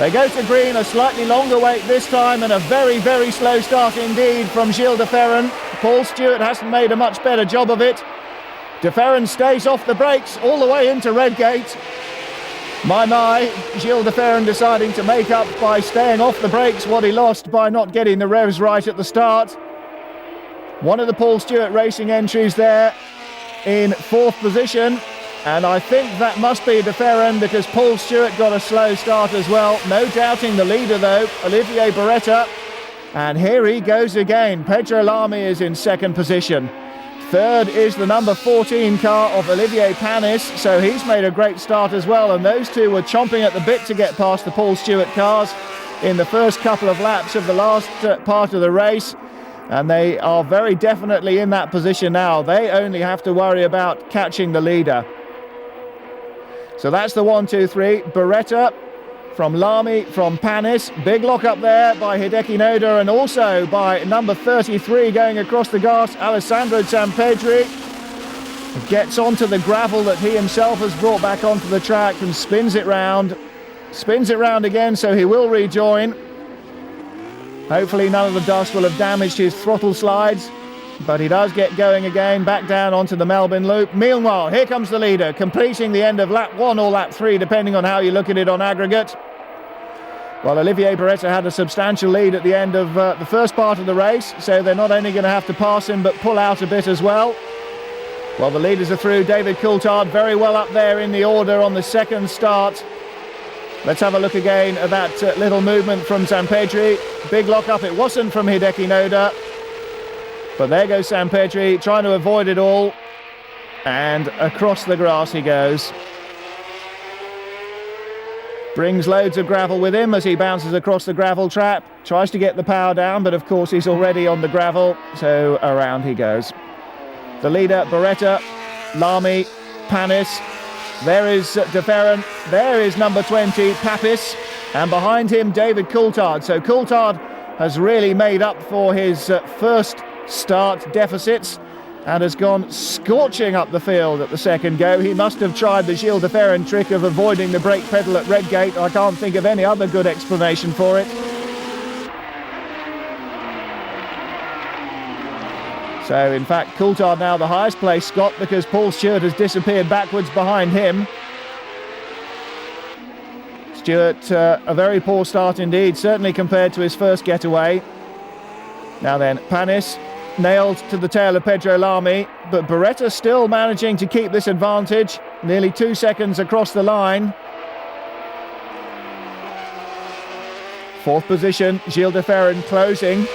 They go to green, a slightly longer wait this time, and a very, very slow start indeed from Gilles de Ferran. Paul Stewart hasn't made a much better job of it. De Ferran stays off the brakes all the way into Redgate. My, Gilles de Ferran deciding to make up by staying off the brakes what he lost by not getting the revs right at the start. One of the Paul Stewart Racing entries there in 4th position, and I think that must be de Ferran because Paul Stewart got a slow start as well. No doubting the leader though, Olivier Beretta, and here he goes again. Pedro Lamy is in 2nd position. 3rd is the number 14 car of Olivier Panis, so he's made a great start as well, and those two were chomping at the bit to get past the Paul Stewart cars in the first couple of laps of the last part of the race, and they are very definitely in that position now. They only have to worry about catching the leader. So that's the 1, 2, 3. Beretta from Lamy, from Panis. Big lock up there by Hideki Noda, and also by number 33 going across the grass, Alessandro Zampedri. Gets onto the gravel that he himself has brought back onto the track and spins it round. Spins it round again, so he will rejoin. Hopefully none of the dust will have damaged his throttle slides, but he does get going again, back down onto the Melbourne loop. Meanwhile, here comes the leader, completing the end of lap 1 or lap 3, depending on how you look at it on aggregate. Well, Olivier Beretta had a substantial lead at the end of the first part of the race, so they're not only going to have to pass him, but pull out a bit as well. Well, the leaders are through. David Coulthard very well up there in the order on the 2nd start. Let's have a look again at that little movement from Zampedri. Big lock up, it wasn't from Hideki Noda. But there goes Zampedri, trying to avoid it all. And across the grass he goes. Brings loads of gravel with him as he bounces across the gravel trap. Tries to get the power down, but of course he's already on the gravel, so around he goes. The leader, Beretta, Lamy, Panis. There is de Ferran. There is number 20, Papis. And behind him, David Coulthard. So Coulthard has really made up for his first start deficits and has gone scorching up the field at the second go. He must have tried the Gilles de Ferran trick of avoiding the brake pedal at Redgate. I can't think of any other good explanation for it. So in fact Coulthard now the highest place, Scott, because Paul Stewart has disappeared backwards behind him. Stewart, a very poor start indeed, certainly compared to his first getaway. Now then, Panis nailed to the tail of Pedro Lamy, but Beretta still managing to keep this advantage, nearly 2 seconds across the line. 4th position, Gilles de Ferran closing.